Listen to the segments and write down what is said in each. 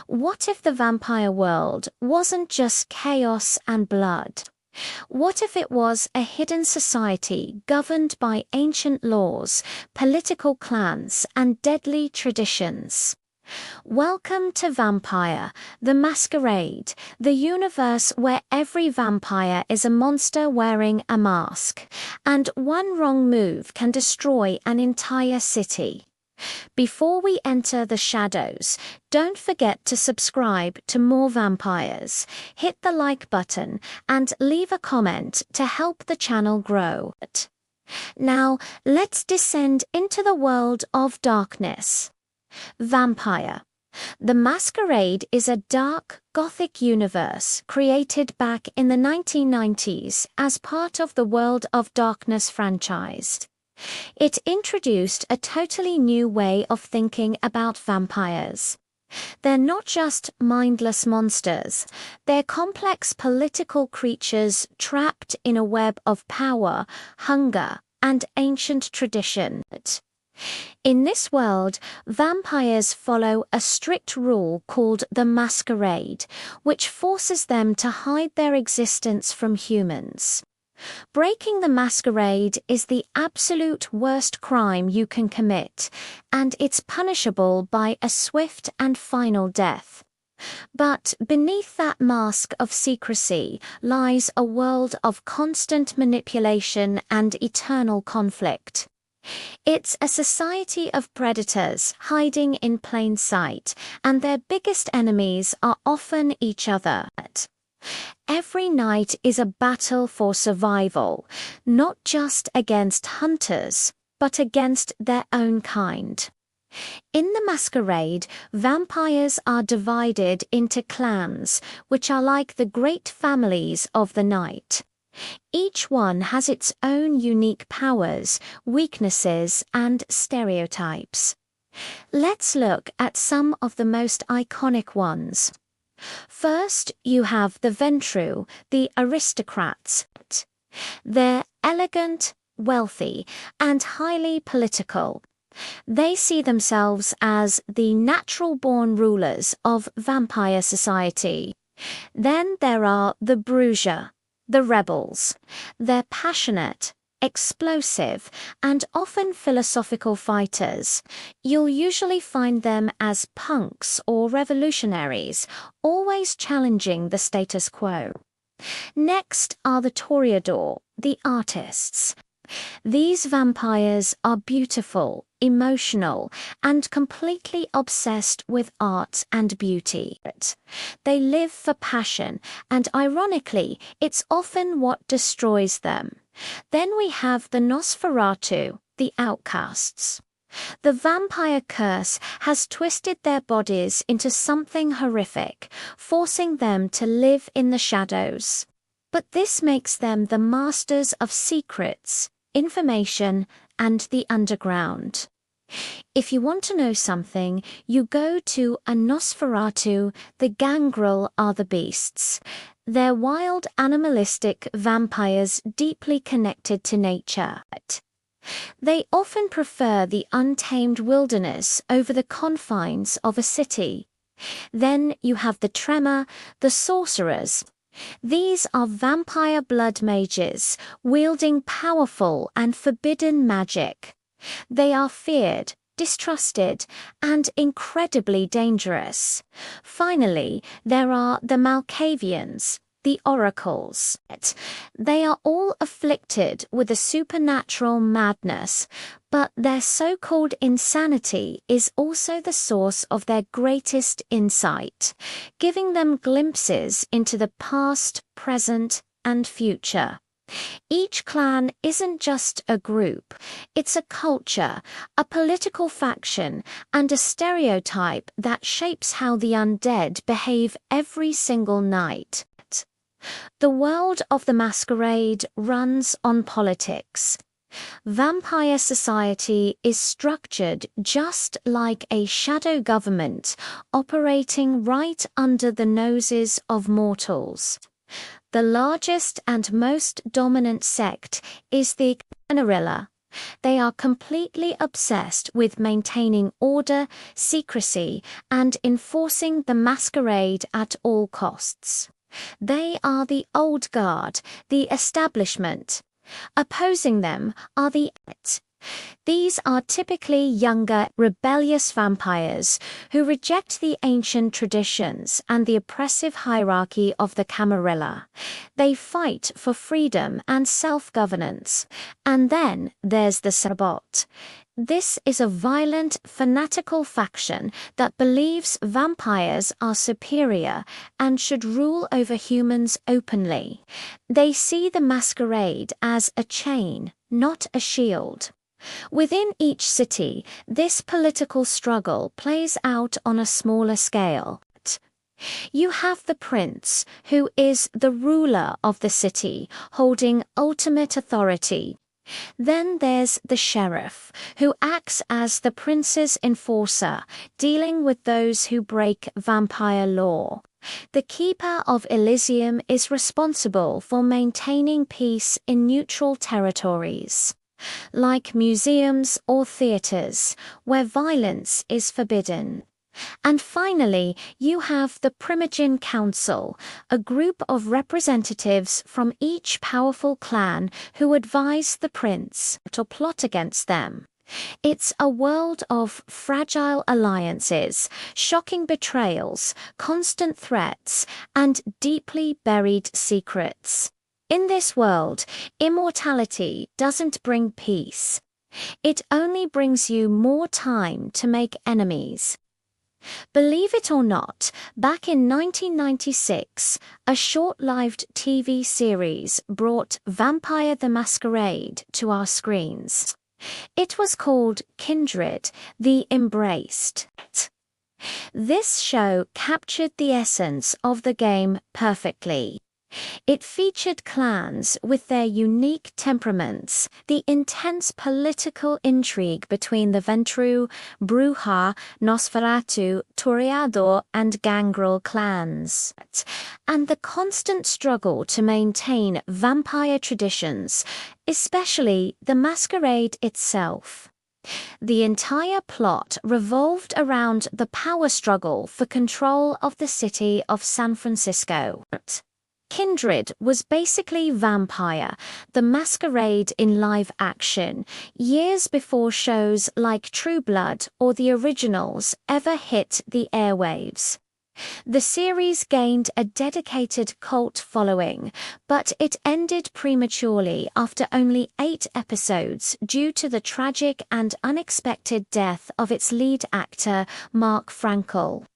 What if the vampire world wasn't just chaos and blood? What if it was a hidden society governed by ancient laws, political clans, and deadly traditions? Welcome to Vampire, the Masquerade, the universe where every vampire is a monster wearing a mask, and one wrong move can destroy an entire city. Before we enter the shadows, don't forget to subscribe to more vampires, hit the like button, and leave a comment to help the channel grow. Now, let's descend into the world of darkness. Vampire. The Masquerade is a dark, Gothic universe created back in the 1990s as part of the World of Darkness franchise. It introduced a totally new way of thinking about vampires. They're not just mindless monsters, they're complex political creatures trapped in a web of power, hunger, and ancient tradition. In this world, vampires follow a strict rule called the Masquerade, which forces them to hide their existence from humans. Breaking the Masquerade is the absolute worst crime you can commit, and it's punishable by a swift and final death. But beneath that mask of secrecy lies a world of constant manipulation and eternal conflict. It's a society of predators hiding in plain sight, and their biggest enemies are often each other. Every night is a battle for survival, not just against hunters, but against their own kind. In the Masquerade, vampires are divided into clans, which are like the great families of the night. Each one has its own unique powers, weaknesses, and stereotypes. Let's look at some of the most iconic ones. First, you have the Ventru, the aristocrats. They're elegant, wealthy, and highly political. They see themselves as the natural-born rulers of vampire society. Then there are the Bruja, the rebels. They're passionate, explosive, and often philosophical fighters. You'll usually find them as punks or revolutionaries, always challenging the status quo. Next are the Toreador, the artists. These vampires are beautiful, emotional, and completely obsessed with art and beauty. They live for passion, and ironically, it's often what destroys them. Then we have the Nosferatu, the outcasts. The vampire curse has twisted their bodies into something horrific, forcing them to live in the shadows. But this makes them the masters of secrets, information, and the underground. If you want to know something, you go to a Nosferatu. The Gangrel are the beasts. They're wild, animalistic vampires deeply connected to nature. They often prefer the untamed wilderness over the confines of a city. Then you have the Tremor, the sorcerers. These are vampire blood mages, wielding powerful and forbidden magic. They are feared, distrusted, and incredibly dangerous. Finally, there are the Malkavians, the oracles. They are all afflicted with a supernatural madness, but their so-called insanity is also the source of their greatest insight, giving them glimpses into the past, present, and future. Each clan isn't just a group, it's a culture, a political faction, and a stereotype that shapes how the undead behave every single night. The world of the Masquerade runs on politics. Vampire society is structured just like a shadow government operating right under the noses of mortals. The largest and most dominant sect is the Kindred, They are completely obsessed with maintaining order, secrecy, and enforcing the masquerade at all costs. They are the old guard, the establishment. Opposing them are the elite. These are typically younger, rebellious vampires who reject the ancient traditions and the oppressive hierarchy of the Camarilla. They fight for freedom and self-governance. And then there's the Sabbat. This is a violent, fanatical faction that believes vampires are superior and should rule over humans openly. They see the masquerade as a chain, not a shield. Within each city, this political struggle plays out on a smaller scale. You have the prince, who is the ruler of the city, holding ultimate authority. Then there's the sheriff, who acts as the prince's enforcer, dealing with those who break vampire law. The Keeper of Elysium is responsible for maintaining peace in neutral territories, like museums or theaters, where violence is forbidden. And finally, you have the Primogen Council, a group of representatives from each powerful clan who advise the prince to plot against them. It's a world of fragile alliances, shocking betrayals, constant threats, and deeply buried secrets. In this world, immortality doesn't bring peace. It only brings you more time to make enemies. Believe it or not, back in 1996, a short-lived TV series brought Vampire the Masquerade to our screens. It was called Kindred, the Embraced. This show captured the essence of the game perfectly. It featured clans with their unique temperaments, the intense political intrigue between the Ventru, Bruja, Nosferatu, Toreador, and Gangrel clans, and the constant struggle to maintain vampire traditions, especially the masquerade itself. The entire plot revolved around the power struggle for control of the city of San Francisco. Kindred was basically Vampire, the Masquerade in live action, years before shows like True Blood or the originals ever hit the airwaves. The series gained a dedicated cult following, but it ended prematurely after only 8 episodes due to the tragic and unexpected death of its lead actor, Mark Frankel.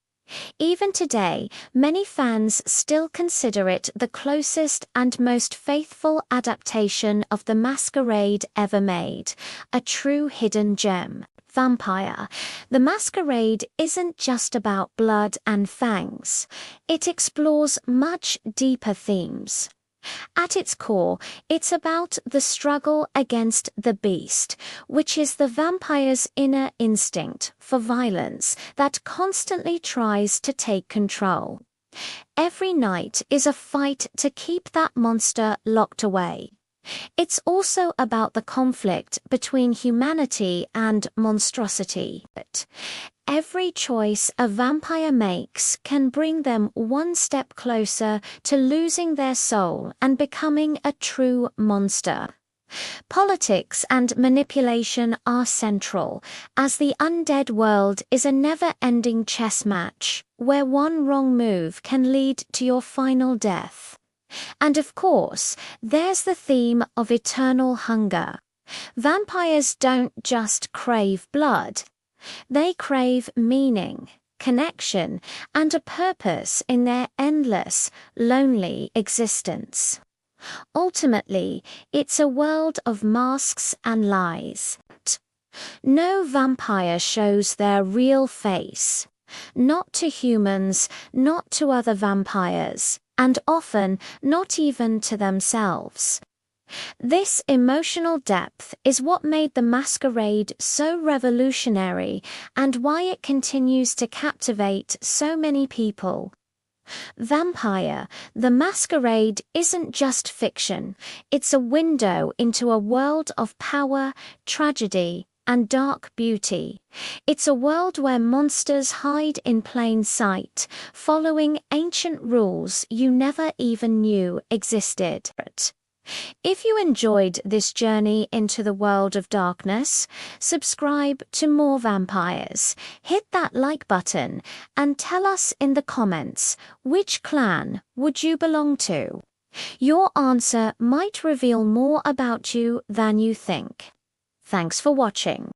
Even today, many fans still consider it the closest and most faithful adaptation of the Masquerade ever made, a true hidden gem. Vampire. The Masquerade isn't just about blood and fangs. It explores much deeper themes. At its core, it's about the struggle against the beast, which is the vampire's inner instinct for violence that constantly tries to take control. Every night is a fight to keep that monster locked away. It's also about the conflict between humanity and monstrosity. Every choice a vampire makes can bring them one step closer to losing their soul and becoming a true monster. Politics and manipulation are central, as the undead world is a never-ending chess match, where one wrong move can lead to your final death. And of course, there's the theme of eternal hunger. Vampires don't just crave blood. They crave meaning, connection, and a purpose in their endless, lonely existence. Ultimately, it's a world of masks and lies. No vampire shows their real face. Not to humans, not to other vampires, and often not even to themselves. This emotional depth is what made the Masquerade so revolutionary and why it continues to captivate so many people. Vampire, The Masquerade isn't just fiction, it's a window into a world of power, tragedy, and dark beauty. It's a world where monsters hide in plain sight, following ancient rules you never even knew existed. If you enjoyed this journey into the world of darkness, subscribe to more vampires, hit that like button, and tell us in the comments, which clan would you belong to? Your answer might reveal more about you than you think. Thanks for watching.